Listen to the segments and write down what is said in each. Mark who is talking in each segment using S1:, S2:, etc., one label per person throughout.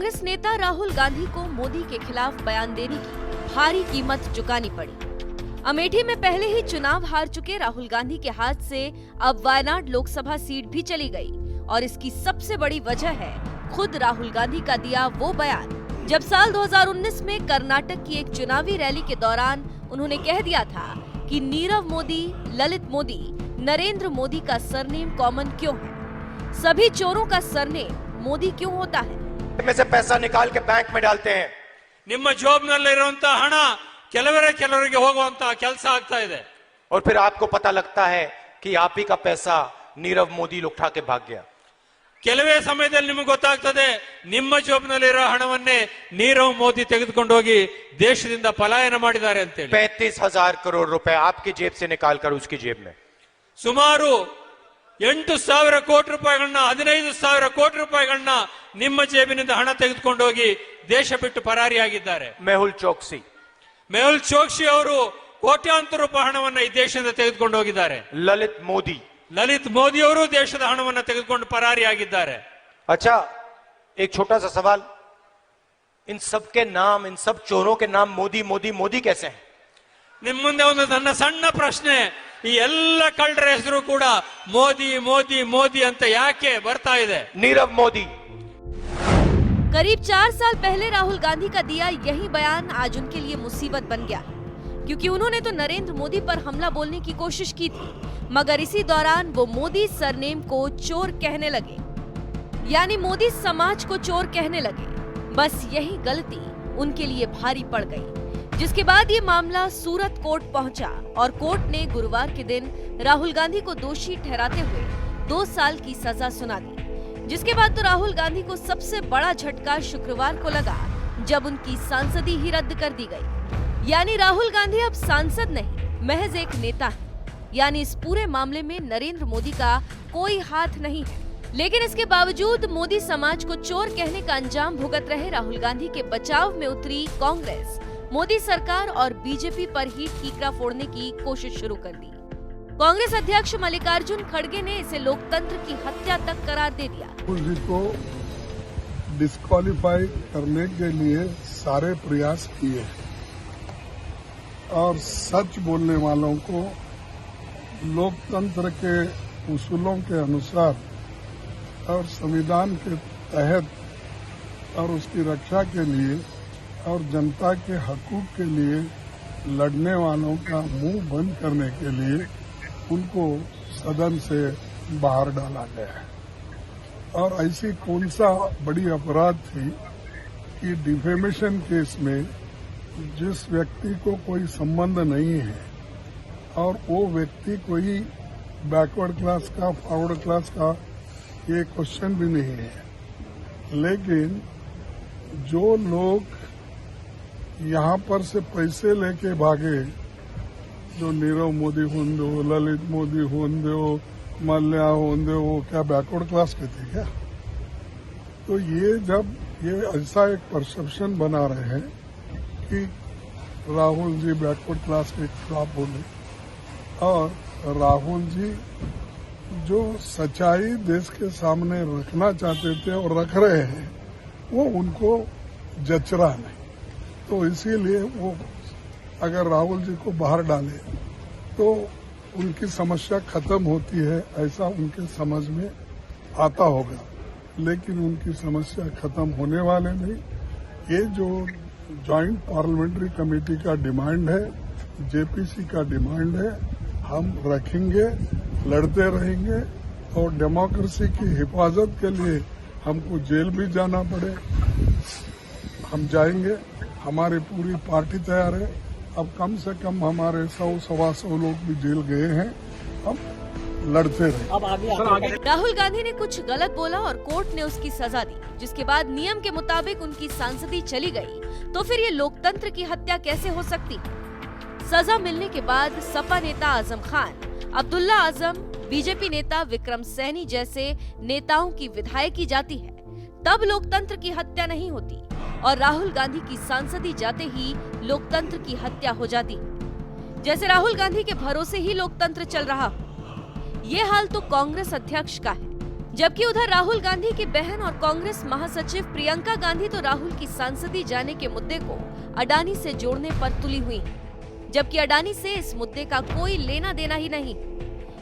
S1: कांग्रेस नेता राहुल गांधी को मोदी के खिलाफ बयान देने की भारी कीमत चुकानी पड़ी। अमेठी में पहले ही चुनाव हार चुके राहुल गांधी के हाथ से अब वायनाड लोकसभा सीट भी चली गई और इसकी सबसे बड़ी वजह है खुद राहुल गांधी का दिया वो बयान जब साल 2019 में कर्नाटक की एक चुनावी रैली के दौरान उन्होंने कह दिया था कि नीरव मोदी, ललित मोदी, नरेंद्र मोदी का सरनेम कॉमन क्यों है, सभी चोरों का सरनेम मोदी क्यों होता है।
S2: में से पैसा निकाल के बैंक में डालते हैं।
S3: ನಿಮ್ಮ ಜಾಬ್ನಲ್ಲಿರುವಂತ ಹಣ ಕೆಲವರಿಗೆ ಹೋಗುವಂತ ಕೆಲಸ ಆಗ್ತಾ ಇದೆ
S2: और फिर आपको पता लगता है कि आप ही का पैसा नीरव मोदी उठा के भाग गया।
S3: ಕೆಲವೇ ಸಮಯದಲ್ಲಿ ನಿಮಗೆ ಗೊತ್ತಾಗ್ತದೆ ನಿಮ್ಮ ಜಾಬ್ನಲ್ಲಿರೋ ಹಣವನ್ನೇ ನೀರವ್ ಮೋದಿ ತೆಗೆದುಕೊಂಡು ಹೋಗಿ ದೇಶದಿಂದ ಪಲಾಯನ ಮಾಡಿದ್ದಾರೆ ಅಂತ ಹೇಳಿ।
S2: 35,000 करोड़ रुपए आपकी जेब से निकालकर उसकी जेब में
S3: ಸುಮಾರು 8,000 ಕೋಟಿ ರೂಪಾಯಿಗಳನ್ನ 15,000 ಕೋಟಿ ರೂಪಾಯಿಗಳನ್ನ ನಿಮ್ಮ ಜೇಬಿನಿಂದ ಹಣ ತೆಗೆದುಕೊಂಡು ಹೋಗಿ ದೇಶ ಬಿಟ್ಟು ಪರಾರಿಯಾಗಿದ್ದಾರೆ।
S2: मेहुल चोक्सी
S3: ಅವರು ಕೋಟ್ಯಾಂತರ ರೂಪಾಯಿ ಹಣವನ್ನ ಈ ದೇಶದಿಂದ ತೆಗೆದುಕೊಂಡು ಹೋಗಿದ್ದಾರೆ। ಲಲಿತ್ ಮೋದಿ ಅವರು ದೇಶದ ಹಣವನ್ನ ತೆಗೆದುಕೊಂಡು ಪರಾರಿಯಾಗಿದ್ದಾರೆ।
S2: अच्छा, एक छोटा सा सवाल, इन सब के नाम, इन सब चोरों के नाम मोदी मोदी मोदी कैसे हैं?
S3: ನಿಮ್ಮ ಮುಂದೆ ಒಂದು ನನ್ನ ಸಣ್ಣ ಪ್ರಶ್ನೆ, ಈ ಎಲ್ಲ ಕಳ್ಳರ ಹೆಸರು ಕೂಡ ಮೋದಿ ಮೋದಿ ಮೋದಿ ಅಂತ ಯಾಕೆ ಬರ್ತಾ ಇದೆ?
S2: नीरव मोदी।
S1: करीब 4 साल पहले राहुल गांधी का दिया यही बयान आज उनके लिए मुसीबत बन गया, क्योंकि उन्होंने तो नरेंद्र मोदी पर हमला बोलने की कोशिश की थी, मगर इसी दौरान वो मोदी सरनेम को चोर कहने लगे, यानी मोदी समाज को चोर कहने लगे। बस यही गलती उनके लिए भारी पड़ गई, जिसके बाद ये मामला सूरत कोर्ट पहुंचा और कोर्ट ने गुरुवार के दिन राहुल गांधी को दोषी ठहराते हुए 2 साल की सजा सुना दी। जिसके बाद तो राहुल गांधी को सबसे बड़ा झटका शुक्रवार को लगा जब उनकी सांसदी ही रद्द कर दी गई। यानी राहुल गांधी अब सांसद नहीं, महज एक नेता है। यानी इस पूरे मामले में नरेंद्र मोदी का कोई हाथ नहीं है। लेकिन इसके बावजूद मोदी समाज को चोर कहने का अंजाम भुगत रहे राहुल गांधी के बचाव में उतरी कांग्रेस मोदी सरकार और बीजेपी पर ही ठीकरा फोड़ने की कोशिश शुरू कर दी। कांग्रेस अध्यक्ष मल्लिकार्जुन खड़गे ने इसे लोकतंत्र की हत्या तक करार दे दिया।
S4: मोदी को डिस्क्वालीफाई करने के लिए सारे प्रयास किए और सच बोलने वालों को लोकतंत्र के उसूलों के अनुसार और संविधान के तहत और उसकी रक्षा के लिए और जनता के हकूक के लिए लड़ने वालों का मुंह बंद करने के लिए उनको सदन से बाहर डाला गया है। और ऐसी कौन सा बड़ी अपराध थी कि डिफेमेशन केस में जिस व्यक्ति को कोई संबंध नहीं है और वो व्यक्ति कोई बैकवर्ड क्लास का, फॉरवर्ड क्लास का, ये क्वेश्चन भी नहीं है, लेकिन जो लोग यहाँ पर से पैसे लेके भागे, जो नीरव मोदी होंदे हो, ललित मोदी होंदे हो, मल्ल्या होंदे हो, क्या बैकवर्ड क्लास के थे क्या? तो ये जब ये ऐसा एक परसेप्शन बना रहे हैं कि राहुल जी बैकवर्ड क्लास के खिलाफ बोले और राहुल जी जो सच्चाई देश के सामने रखना चाहते थे और रख रहे हैं वो उनको जच रहा नहीं, तो इसीलिए वो अगर राहुल जी को बाहर डाले तो उनकी समस्या खत्म होती है, ऐसा उनके समझ में आता होगा, लेकिन उनकी समस्या खत्म होने वाले नहीं। ये जो जॉइंट पार्लियामेंट्री कमेटी का डिमांड है, जेपीसी का डिमांड है, हम रखेंगे, लड़ते रहेंगे और डेमोक्रेसी की हिफाजत के लिए हमको जेल भी जाना पड़े हम जाएंगे। हमारी पूरी पार्टी तैयार है। अब कम से कम हमारे 100-125 लोग भी जेल गए हैं, हम लड़ते रहे।
S1: अब आगे राहुल गांधी ने कुछ गलत बोला और कोर्ट ने उसकी सजा दी, जिसके बाद नियम के मुताबिक उनकी सांसदी चली गई। तो फिर ये लोकतंत्र की हत्या कैसे हो सकती? सजा मिलने के बाद सपा नेता आजम खान, अब्दुल्ला आजम, बीजेपी नेता विक्रम सैनी जैसे नेताओं की विधायकी जाती है, तब लोकतंत्र की हत्या नहीं होती और राहुल गांधी की सांसदी जाते ही लोकतंत्र की हत्या हो जाती है। जैसे राहुल गांधी के भरोसे ही लोकतंत्र चल रहा हो। ये हाल तो कांग्रेस अध्यक्ष का है, जबकि उधर राहुल गांधी की बहन और कांग्रेस महासचिव प्रियंका गांधी तो राहुल की सांसदी जाने के मुद्दे को अडानी से जोड़ने पर तुली हुई हैं, जबकि अडानी से इस मुद्दे का कोई लेना देना ही नहीं।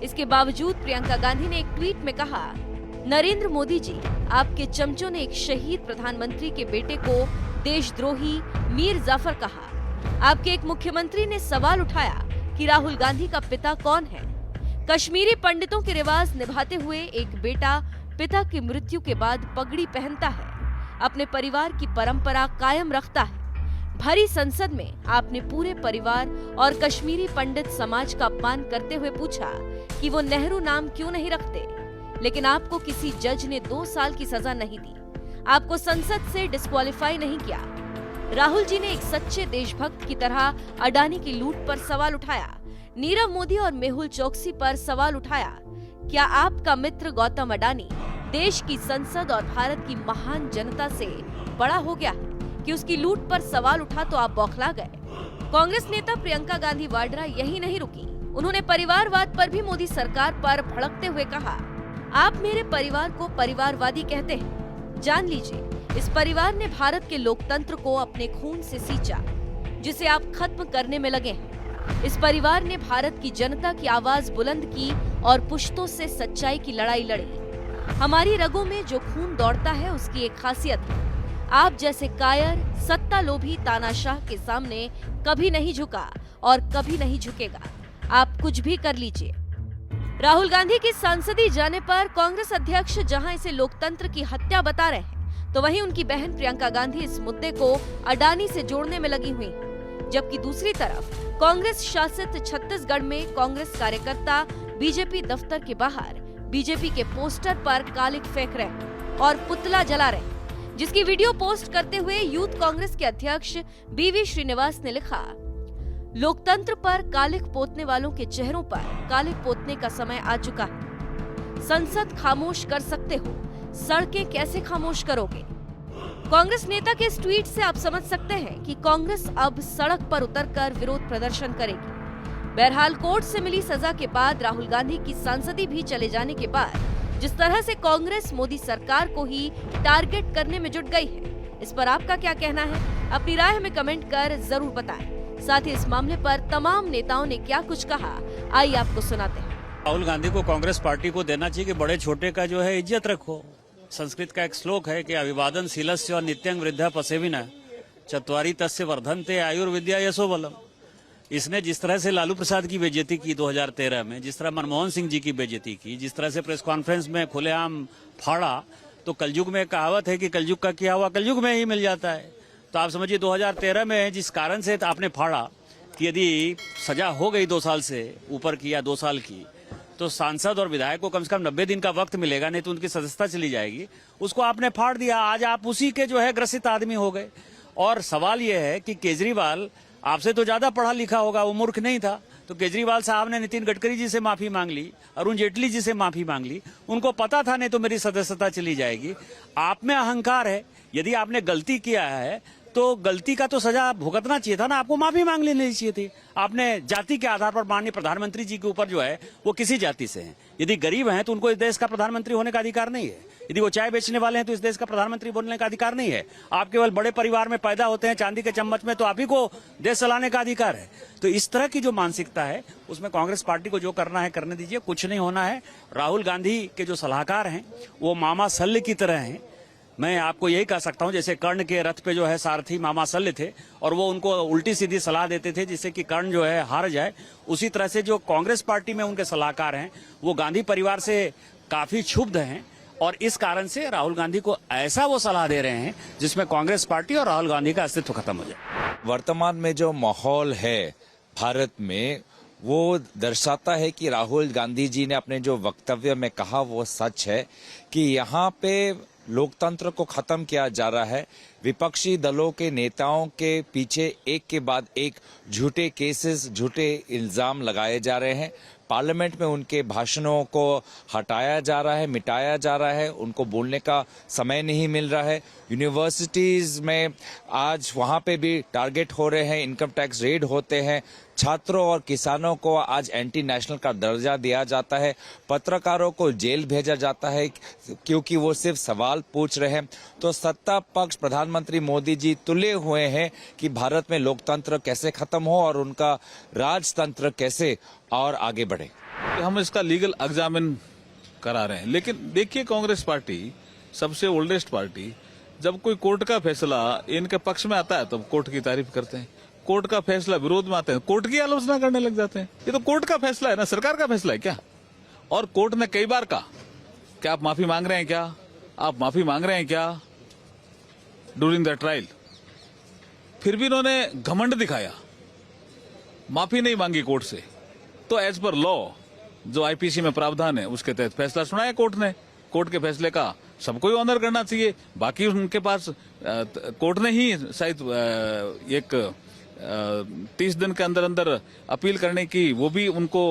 S1: इसके बावजूद प्रियंका गांधी ने एक ट्वीट में कहा, नरेंद्र मोदी जी, आपके चमचों ने एक शहीद प्रधानमंत्री के बेटे को देशद्रोही मीर जाफर कहा। आपके एक मुख्यमंत्री ने सवाल उठाया कि राहुल गांधी का पिता कौन है। कश्मीरी पंडितों के रिवाज निभाते हुए एक बेटा पिता की मृत्यु के बाद पगड़ी पहनता है, अपने परिवार की परंपरा कायम रखता है। भरी संसद में आपने पूरे परिवार और कश्मीरी पंडित समाज का अपमान करते हुए पूछा कि वो नेहरू नाम क्यों नहीं रखते, लेकिन आपको किसी जज ने 2 साल की सजा नहीं दी, आपको संसद से डिस्क्वालीफाई नहीं किया। राहुल जी ने एक सच्चे देशभक्त की तरह अडानी की लूट पर सवाल उठाया, नीरव मोदी और मेहुल चोकसी पर सवाल उठाया। क्या आपका मित्र गौतम अडानी देश की संसद और भारत की महान जनता से बड़ा हो गया कि उसकी लूट पर सवाल उठा तो आप बौखला गए? कांग्रेस नेता प्रियंका गांधी वाड्रा यही नहीं रुकी, उन्होंने परिवारवाद पर भी मोदी सरकार पर भड़कते हुए कहा, आप मेरे परिवार को परिवारवादी कहते हैं। जान लीजिए, इस परिवार ने भारत के लोकतंत्र को अपने खून से सींचा, जिसे आप खत्म करने में लगे हैं। इस परिवार ने भारत की जनता की आवाज बुलंद की और पुश्तों से सच्चाई की लड़ाई लड़ी। हमारी रगों में जो खून दौड़ता है उसकी एक खासियत है, आप जैसे कायर, सत्ता लोभी तानाशाह के सामने कभी नहीं झुका और कभी नहीं झुकेगा। आप कुछ भी कर लीजिए। राहुल गांधी की संसदी जाने पर कांग्रेस अध्यक्ष जहां इसे लोकतंत्र की हत्या बता रहे हैं, तो वहीं उनकी बहन प्रियंका गांधी इस मुद्दे को अडानी से जोड़ने में लगी हुई, जबकि दूसरी तरफ कांग्रेस शासित छत्तीसगढ़ में कांग्रेस कार्यकर्ता बीजेपी दफ्तर के बाहर बीजेपी के पोस्टर पर कालिख फेंक रहे और पुतला जला रहे, जिसकी वीडियो पोस्ट करते हुए यूथ कांग्रेस के अध्यक्ष बीवी श्रीनिवास ने लिखा, लोकतंत्र पर कालिख पोतने वालों के चेहरों पर कालिख पोतने का समय आ चुका है। संसद खामोश कर सकते हो, सड़कें कैसे खामोश करोगे? कांग्रेस नेता के इस ट्वीट से आप समझ सकते हैं कि कांग्रेस अब सड़क पर उतरकर विरोध प्रदर्शन करेगी। बहरहाल कोर्ट से मिली सजा के बाद राहुल गांधी की सांसदी भी चले जाने के बाद जिस तरह से कांग्रेस मोदी सरकार को ही टारगेट करने में जुट गई है, इस पर आपका क्या कहना है? अपनी राय हमें कमेंट कर जरूर बताएं। साथ ही इस मामले पर तमाम नेताओं ने क्या कुछ कहा, आइए आपको सुनाते हैं।
S5: राहुल गांधी को कांग्रेस पार्टी को देना चाहिए कि बड़े छोटे का जो है इज्जत रखो। संस्कृत का एक श्लोक है कि अभिवादन शीलस्य और नित्यं वृद्धा पसेविना चत्वारी तस्य वर्धन्ते आयुर्विद्या यशोबलम। इसने जिस तरह से लालू प्रसाद की बेइज्जती की 2013 में, जिस तरह मनमोहन सिंह जी की बेइज्जती की, जिस तरह से प्रेस कॉन्फ्रेंस में खुलेआम फाड़ा, तो कलयुग में कहावत है कि कलयुग का किया हुआ कलयुग में ही मिल जाता है। तो आप समझिए 2013 में जिस कारण से आपने फाड़ा कि यदि सजा हो गई 2 साल से ऊपर की या 2 साल की, तो सांसद और विधायक को कम से कम 90 दिन का वक्त मिलेगा, नहीं तो उनकी सदस्यता चली जाएगी। उसको आपने फाड़ दिया। आज आप उसी के जो है ग्रसित आदमी हो गए। और सवाल यह है कि केजरीवाल आपसे तो ज्यादा पढ़ा लिखा होगा, वो मूर्ख नहीं था। तो केजरीवाल साहब ने नितिन गडकरी जी से माफी मांग ली, अरुण जेटली जी से माफी मांग ली। उनको पता था नहीं तो मेरी सदस्यता चली जाएगी। आप में अहंकार है। यदि आपने गलती किया है तो गलती का तो सजा भुगतना चाहिए था ना, आपको माफी मांग लेनी चाहिए थी। आपने जाति के आधार पर माननीय प्रधानमंत्री जी के ऊपर जो है वो किसी जाति से हैं, यदि गरीब हैं तो उनको इस देश का प्रधानमंत्री होने का अधिकार नहीं है। यदि वो चाय बेचने वाले हैं तो इस देश का प्रधानमंत्री बनने का अधिकार नहीं है। आप केवल बड़े परिवार में पैदा होते हैं चांदी के चम्मच में, तो आप ही को देश चलाने का अधिकार है। तो इस तरह की जो मानसिकता है उसमें कांग्रेस पार्टी को जो करना है करने दीजिए, कुछ नहीं होना है। राहुल गांधी के जो सलाहकार हैं वो मामा शल्य की तरह हैं। मैं आपको यही कह सकता हूं, जैसे कर्ण के रथ पे जो है सारथी मामा शल्य थे और वो उनको उल्टी सीधी सलाह देते थे जिससे कि कर्ण जो है हार जाए, उसी तरह से जो कांग्रेस पार्टी में उनके सलाहकार हैं वो गांधी परिवार से काफी क्षुब्ध हैं और इस कारण से राहुल गांधी को ऐसा वो सलाह दे रहे हैं जिसमें कांग्रेस पार्टी और राहुल गांधी का अस्तित्व खत्म हो जाए।
S6: वर्तमान में जो माहौल है भारत में वो दर्शाता है कि राहुल गांधी जी ने अपने जो वक्तव्य में कहा वो सच है कि यहाँ पे लोकतंत्र को खत्म किया जा रहा है। विपक्षी दलों के नेताओं के पीछे एक के बाद एक झूठे केसेस, झूठे इल्जाम लगाए जा रहे हैं। पार्लियामेंट में उनके भाषणों को हटाया जा रहा है, मिटाया जा रहा है, उनको बोलने का समय नहीं मिल रहा है। यूनिवर्सिटीज में आज वहां पे भी टारगेट हो रहे हैं, इनकम टैक्स रेड होते हैं, छात्रों और किसानों को आज एंटी नेशनल का दर्जा दिया जाता है, पत्रकारों को जेल भेजा जाता है क्योंकि वो सिर्फ सवाल पूछ रहे हैं। तो सत्ता पक्ष प्रधानमंत्री मोदी जी तुले हुए हैं कि भारत में लोकतंत्र कैसे खत्म हो और उनका राजतंत्र कैसे और आगे बढ़े।
S7: हम इसका लीगल एग्जामिन करा रहे हैं, लेकिन देखिए कांग्रेस पार्टी सबसे ओल्डेस्ट पार्टी, जब कोई कोर्ट का फैसला इनके पक्ष में आता है तो कोर्ट की तारीफ करते हैं, कोर्ट का फैसला विरोध में आते हैं कोर्ट की आलोचना करने लग जाते हैं। ये तो कोर्ट का फैसला है ना, सरकार का फैसला है क्या? और कोर्ट ने कई बार कहा कि आप माफी मांग रहे हैं क्या, आप माफी मांग रहे हैं क्या ड्यूरिंग द ट्रायल, फिर भी इन्होंने घमंड दिखाया, माफी नहीं मांगी कोर्ट से। तो एज पर लॉ जो आईपीसी में प्रावधान है उसके तहत फैसला सुनाया कोर्ट ने। कोर्ट के फैसले का सबको ही ऑनर करना चाहिए। बाकी उनके पास कोर्ट ने ही शायद एक 30 दिन के अंदर अंदर अपील करने की वो भी उनको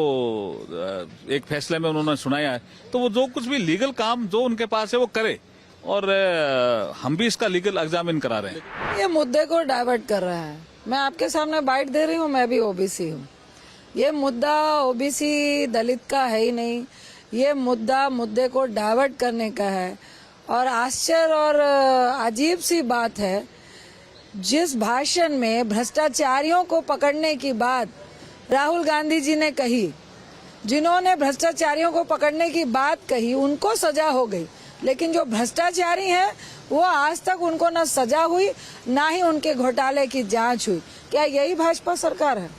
S7: एक फैसले में उन्होंने सुनाया है। तो वो जो कुछ भी लीगल काम जो उनके पास है वो करे, और हम भी इसका लीगल एग्जामिन करा रहे हैं।
S8: ये मुद्दे को डाइवर्ट कर रहा है। मैं आपके सामने बाइट दे रही हूँ, मैं भी ओबीसी हूँ। ये मुद्दा ओबीसी दलित का है ही नहीं, ये मुद्दे को डाइवर्ट करने का है। और आश्चर्य और अजीब सी बात है, जिस भाषण में भ्रष्टाचारियों को पकड़ने की बात राहुल गांधी जी ने कही, जिन्होंने भ्रष्टाचारियों को पकड़ने की बात कही उनको सजा हो गई, लेकिन जो भ्रष्टाचारी हैं वो आज तक उनको न सजा हुई ना ही उनके घोटाले की जांच हुई। क्या यही भाजपा सरकार है?